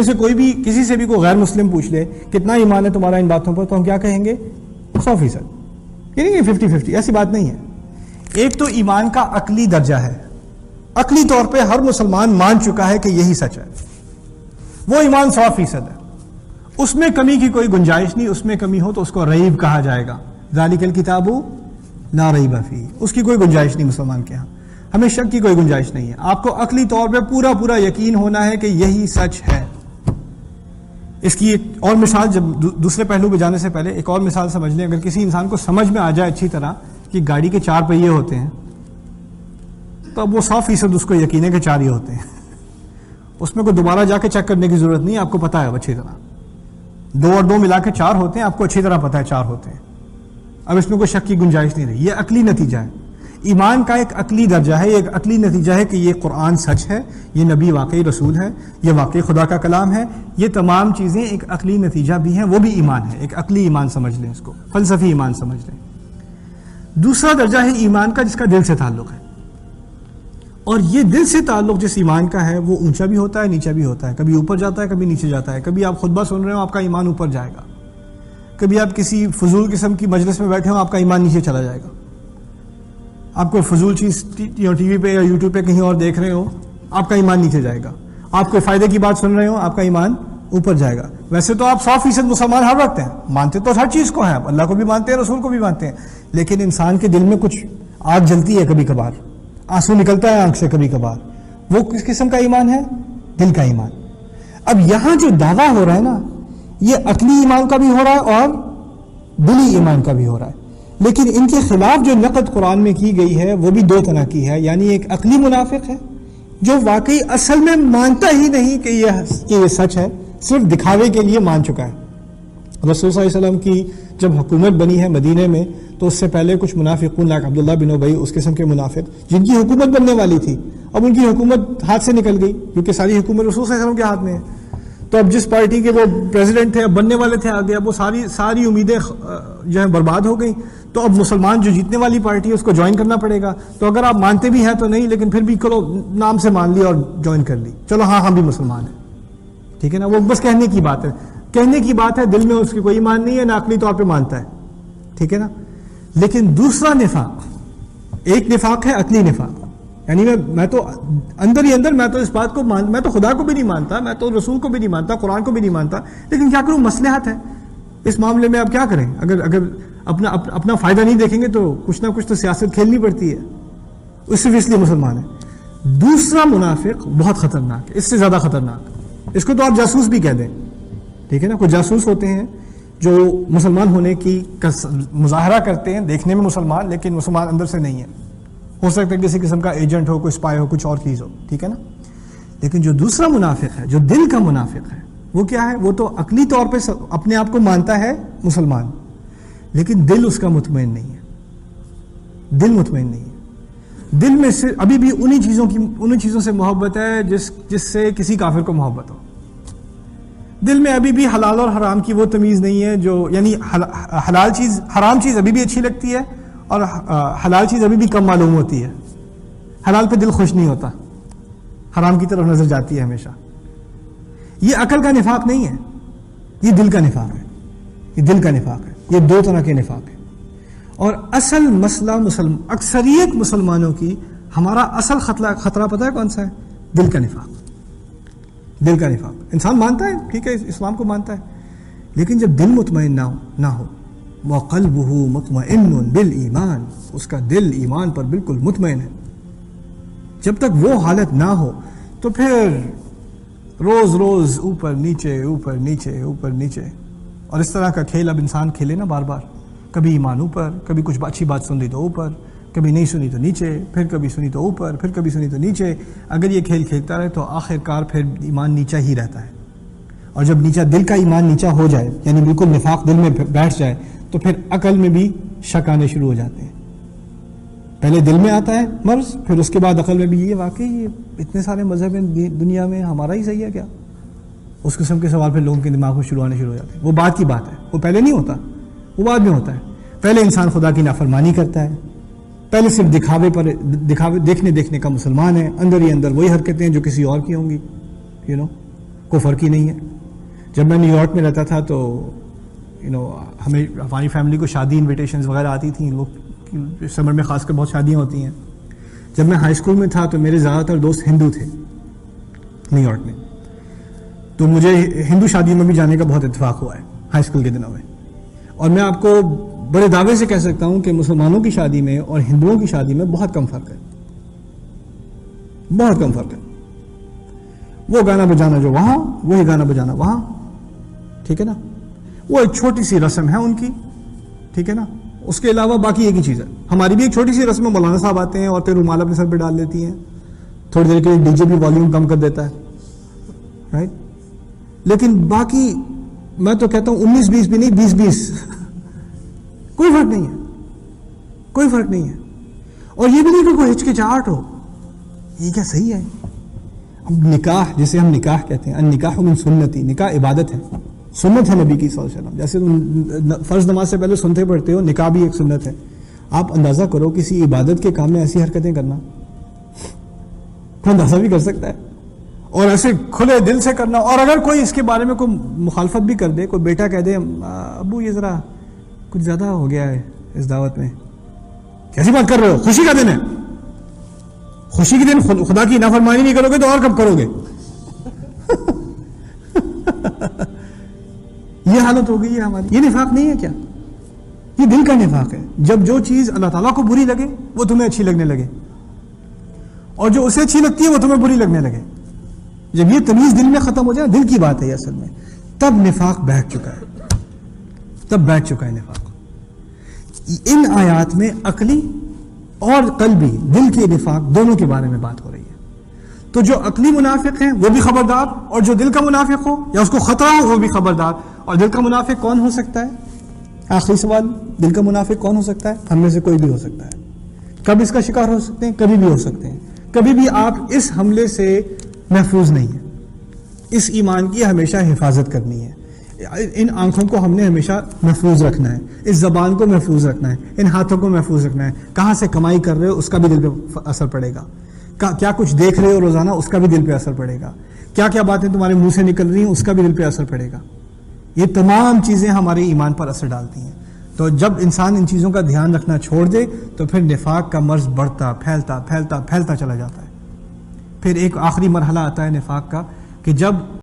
سے کوئی بھی کسی سے بھی کوئی غیر مسلم پوچھ لے کتنا ایمان ہے تمہارا ان باتوں پر، تو ہم کیا کہیں گے؟ 100%. یہ 50-50، ایسی بات نہیں ہے. ایک تو ایمان کا عقلی درجہ ہے، عقلی طور پہ ہر مسلمان مان چکا ہے کہ یہی سچ ہے، وہ ایمان 100% ہے، اس میں کمی کی کوئی گنجائش نہیں. اس میں کمی ہو تو اس کو ریب کہا جائے گا. ذالک الکتاب لا ریب فیہ، اس کی کوئی گنجائش نہیں مسلمان کے ہاں، ہمیں شک کی کوئی گنجائش نہیں ہے. آپ کو عقلی طور پہ پورا یقین ہونا ہے کہ یہی سچ ہے. اس کی ایک اور مثال، جب دوسرے پہلو پہ جانے سے پہلے ایک اور مثال سمجھ لیں. اگر کسی انسان کو سمجھ میں آ جائے اچھی طرح کہ گاڑی کے 4 پہیے ہوتے ہیں، تو اب وہ 100% اس کو یقین ہے کہ 4 ہی ہوتے ہیں. اس میں کوئی دوبارہ جا کے چیک کرنے کی ضرورت نہیں، آپ کو پتا ہے اچھی طرح 2 اور 2 ملا کے 4 ہوتے ہیں، آپ کو اچھی طرح پتا ہے 4 ہوتے ہیں. اب اس میں کوئی شک کی گنجائش نہیں رہی. یہ عقلی نتیجہ ہے، ایمان کا ایک عقلی درجہ ہے، ایک عقلی نتیجہ ہے کہ یہ قرآن سچ ہے، یہ نبی واقعی رسول ہے، یہ واقعی خدا کا کلام ہے. یہ تمام چیزیں ایک عقلی نتیجہ بھی ہیں، وہ بھی ایمان ہے. ایک عقلی ایمان سمجھ لیں، اس کو فلسفی ایمان سمجھ لیں. دوسرا درجہ ہے ایمان کا جس کا دل سے تعلق ہے، اور یہ دل سے تعلق جس ایمان کا ہے وہ اونچا بھی ہوتا ہے، نیچا بھی ہوتا ہے. کبھی اوپر جاتا ہے، کبھی نیچے جاتا ہے. کبھی آپ خطبہ سن رہے ہو، آپ کا ایمان اوپر جائے گا. کبھی آپ کسی فضول قسم کی مجلس میں بیٹھے ہو، آپ کا ایمان نیچے چلا جائے گا. آپ کو فضول چیز ٹی وی پہ یا یوٹیوب پہ کہیں اور دیکھ رہے ہو، آپ کا ایمان نیچے جائے گا. آپ کوئی فائدے کی بات سن رہے ہو، آپ کا ایمان اوپر جائے گا. ویسے تو آپ 100% مسلمان ہر وقت ہیں، مانتے تو ہر چیز کو ہیں، اللہ کو بھی مانتے ہیں، رسول کو بھی مانتے ہیں، لیکن انسان کے دل میں کچھ آگ جلتی ہے، کبھی کبھار آنسو نکلتا ہے آنکھ سے کبھی کبھار. وہ کس قسم کا ایمان ہے؟ دل کا ایمان. اب یہاں جو دعویٰ ہو رہا ہے نا، یہ عقلی ایمان کا بھی ہو رہا ہے اور دلی ایمان کا بھی ہو رہا ہے. لیکن ان کے خلاف جو نقد قرآن میں کی گئی ہے وہ بھی 2 طرح کی ہے. یعنی ایک عقلی منافق ہے جو واقعی اصل میں مانتا ہی نہیں کہ یہ سچ ہے، صرف دکھاوے کے لیے مان چکا ہے. رسول صلی اللہ علیہ وسلم کی جب حکومت بنی ہے مدینے میں، تو اس سے پہلے کچھ منافقون لاک عبداللہ بن ابی، اس قسم کے منافق جن کی حکومت بننے والی تھی، اب ان کی حکومت ہاتھ سے نکل گئی کیونکہ ساری حکومت رسول صلی اللہ علیہ وسلم کے ہاتھ میں ہے. تو اب جس پارٹی کے وہ پریزیڈنٹ تھے، اب بننے والے تھے آگے، اب وہ ساری امیدیں جو ہیں برباد ہو گئیں. تو اب مسلمان جو جیتنے والی پارٹی ہے اس کو جوائن کرنا پڑے گا. تو اگر آپ مانتے بھی ہیں تو نہیں، لیکن پھر بھی کرو، نام سے مان لی اور جوائن کر لی، چلو ہاں ہم بھی مسلمان ہیں. ٹھیک ہے نا، وہ بس کہنے کی بات ہے، کہنے کی بات ہے، دل میں اس کی کوئی ایمان نہیں ہے، نہ عقلی طور پہ مانتا ہے. ٹھیک ہے نا. لیکن دوسرا نفاق، ایک نفاق ہے عقلی نفاق. یعنی میں تو اندر ہی اندر میں تو اس بات کو میں تو خدا کو بھی نہیں مانتا، میں تو رسول کو بھی نہیں مانتا، قرآن کو بھی نہیں مانتا، لیکن کیا کروں، مصلحت ہے اس معاملے میں. اب کیا کریں، اگر اپنا فائدہ نہیں دیکھیں گے تو کچھ نہ کچھ تو سیاست کھیلنی پڑتی ہے. اس صرف اس لیے مسلمان ہے. دوسرا منافق بہت خطرناک ہے، اس سے زیادہ خطرناک. اس کو تو آپ جاسوس بھی کہہ دیں. ٹھیک ہے نا. کچھ جاسوس ہوتے ہیں جو مسلمان ہونے کی مظاہرہ کرتے ہیں، دیکھنے میں مسلمان، لیکن مسلمان اندر سے نہیں ہے. ہو سکتا ہے کسی قسم کا ایجنٹ ہو، کوئی اسپائی ہو، کچھ اور چیز ہو. ٹھیک ہے نا. لیکن جو دوسرا منافق ہے، جو دل کا منافق ہے، وہ کیا ہے؟ وہ تو عقلی طور پہ اپنے آپ کو مانتا ہے مسلمان، لیکن دل اس کا مطمئن نہیں ہے. دل مطمئن نہیں ہے. دل میں سے ابھی بھی انہی چیزوں سے محبت ہے جس سے کسی کافر کو محبت ہو. دل میں ابھی بھی حلال اور حرام کی وہ تمیز نہیں ہے جو، یعنی حرام چیز ابھی بھی اچھی لگتی ہے اور حلال چیز ابھی بھی کم معلوم ہوتی ہے. حلال پہ دل خوش نہیں ہوتا، حرام کی طرف نظر جاتی ہے ہمیشہ. یہ عقل کا نفاق نہیں ہے، یہ دل کا نفاق ہے. یہ دل کا نفاق ہے. یہ 2 طرح کے نفاق ہیں. اور اصل مسئلہ اکثریت مسلمانوں کی، ہمارا اصل خطرہ پتہ ہے کون سا ہے؟ دل کا نفاق. دل کا نفاق. انسان مانتا ہے، ٹھیک ہے، اسلام کو مانتا ہے، لیکن جب دل مطمئن نہ ہو، وَقَلْبُهُ مُطْمَئِنٌ بِالْإِيمَانِ، اس کا دل ایمان پر بالکل مطمئن ہے، جب تک وہ حالت نہ ہو تو پھر روز اوپر نیچے اوپر نیچے اوپر نیچے. اور اس طرح کا کھیل اب انسان کھیلے نا بار بار، کبھی ایمان اوپر، کبھی کچھ اچھی بات سن لی تو اوپر، کبھی نہیں سنی تو نیچے، پھر کبھی سنی تو اوپر، پھر کبھی سنی تو نیچے. اگر یہ کھیل کھیلتا رہے تو آخر کار پھر ایمان نیچا ہی رہتا ہے. اور جب دل کا ایمان نیچا ہو جائے، یعنی بالکل نفاق دل میں بیٹھ جائے، تو پھر عقل میں بھی شک آنے شروع ہو جاتے ہیں. پہلے دل میں آتا ہے مرض، پھر اس کے بعد عقل میں بھی، یہ واقعی اتنے سارے مذہب ہیں دنیا میں، ہمارا ہی صحیح ہے کیا؟ اس قسم کے سوال پھر لوگوں کے دماغ میں آنے شروع ہو جاتے ہیں. وہ بعد کی بات ہے، وہ پہلے نہیں ہوتا، وہ بعد میں ہوتا ہے. پہلے انسان خدا کی نافرمانی کرتا ہے، پہلے صرف دیکھنے کا مسلمان ہے، اندر ہی اندر وہی حرکتیں ہیں جو کسی اور کی ہوں گی. کوئی فرق ہی نہیں ہے. جب میں نیو یارک میں رہتا تھا تو ہمیں ہماری فیملی کو شادی انویٹیشنز وغیرہ آتی تھیں. لوگ سمر میں خاص کر بہت شادیاں ہوتی ہیں. جب میں ہائی اسکول میں تھا تو میرے زیادہ تر دوست ہندو تھے نیو یارک میں, تو مجھے ہندو شادیوں میں بھی جانے کا بہت اتفاق ہوا ہے ہائی اسکول کے دنوں میں. اور میں آپ کو بڑے دعوے سے کہہ سکتا ہوں کہ مسلمانوں کی شادی میں اور ہندوؤں کی شادی میں بہت کم فرق ہے, بہت کم فرق ہے. وہ گانا بجانا جو وہاں, وہی گانا بجانا وہاں, ٹھیک ہے نا. وہ ایک چھوٹی سی رسم ہے ان کی, ٹھیک ہے نا. اس کے علاوہ باقی ایک ہی چیز ہے. ہماری بھی ایک چھوٹی سی رسم ہے, مولانا صاحب آتے ہیں اور پھر رومال اپنے سر پہ ڈال دیتی ہیں, تھوڑی دیر کے لیے ڈی جے بھی والیوم کم کر دیتا ہے, رائٹ. لیکن باقی میں تو کہتا ہوں 19-20 بھی نہیں, 20-20 کوئی فرق نہیں ہے, کوئی فرق نہیں ہے. اور یہ بھی نہیں کہ کوئی ہچکچاہٹ ہو, یہ کیا صحیح ہے. اب نکاح, جسے ہم نکاح کہتے ہیں, النکاح من سنتی, نکاح عبادت ہے, سنت ہے نبی کی صلی اللہ علیہ وسلم. جیسے تم فرض نماز سے پہلے سنتے پڑھتے ہو, نکاح بھی ایک سنت ہے. آپ اندازہ کرو کسی عبادت کے کام میں ایسی حرکتیں کرنا, اندازہ بھی کر سکتا ہے, اور ایسے کھلے دل سے کرنا. اور اگر کوئی اس کے بارے میں کوئی مخالفت بھی کر دے, کوئی بیٹا کہہ دے ابو یہ ذرا کچھ زیادہ ہو گیا ہے اس دعوت میں, کیسی بات کر رہے ہو, خوشی کا دن ہے, خوشی کے دن خدا کی نافرمانی نہیں کرو گے تو اور کب کرو گے. یہ حالت ہو گئی ہے ہماری. یہ نفاق نہیں ہے کیا؟ یہ دل کا نفاق ہے. جب جو چیز اللہ تعالیٰ کو بری لگے وہ تمہیں اچھی لگنے لگے, اور جو اسے اچھی لگتی ہے وہ تمہیں بری لگنے لگے. جب یہ تمیز دل میں ختم ہو جائے, دل کی بات ہے یہ اصل میں, تب نفاق بیٹھ چکا ہے, تب بیٹھ چکا ہے نفاق. ان آیات میں عقلی اور قلبی, دل کے نفاق دونوں کے بارے میں بات ہو رہی ہے. تو جو عقلی منافق ہیں وہ بھی خبردار, اور جو دل کا منافق ہو یا اس کو خطرہ ہو وہ بھی خبردار. اور دل کا منافق کون ہو سکتا ہے؟ آخری سوال, دل کا منافق کون ہو سکتا ہے؟ ہم میں سے کوئی بھی ہو سکتا ہے. کب اس کا شکار ہو سکتے ہیں؟ کبھی بھی ہو سکتے ہیں. کبھی بھی آپ اس حملے سے محفوظ نہیں ہیں. اس ایمان کی ہمیشہ حفاظت کرنی ہے. ان آنکھوں کو ہم نے ہمیشہ محفوظ رکھنا ہے, اس زبان کو محفوظ رکھنا ہے, ان ہاتھوں کو محفوظ رکھنا ہے. کہاں سے کمائی کر رہے ہو اس کا بھی دل پہ اثر پڑے گا. کیا کچھ دیکھ رہے ہو روزانہ اس کا بھی دل پہ اثر پڑے گا. کیا کیا باتیں تمہارے منہ سے نکل رہی ہیں اس کا بھی دل پہ اثر پڑے گا. یہ تمام چیزیں ہمارے ایمان پر اثر ڈالتی ہیں. تو جب انسان ان چیزوں کا دھیان رکھنا چھوڑ دے تو پھر نفاق کا مرض بڑھتا پھیلتا چلا جاتا ہے. پھر ایک آخری مرحلہ آتا ہے نفاق کا کہ جب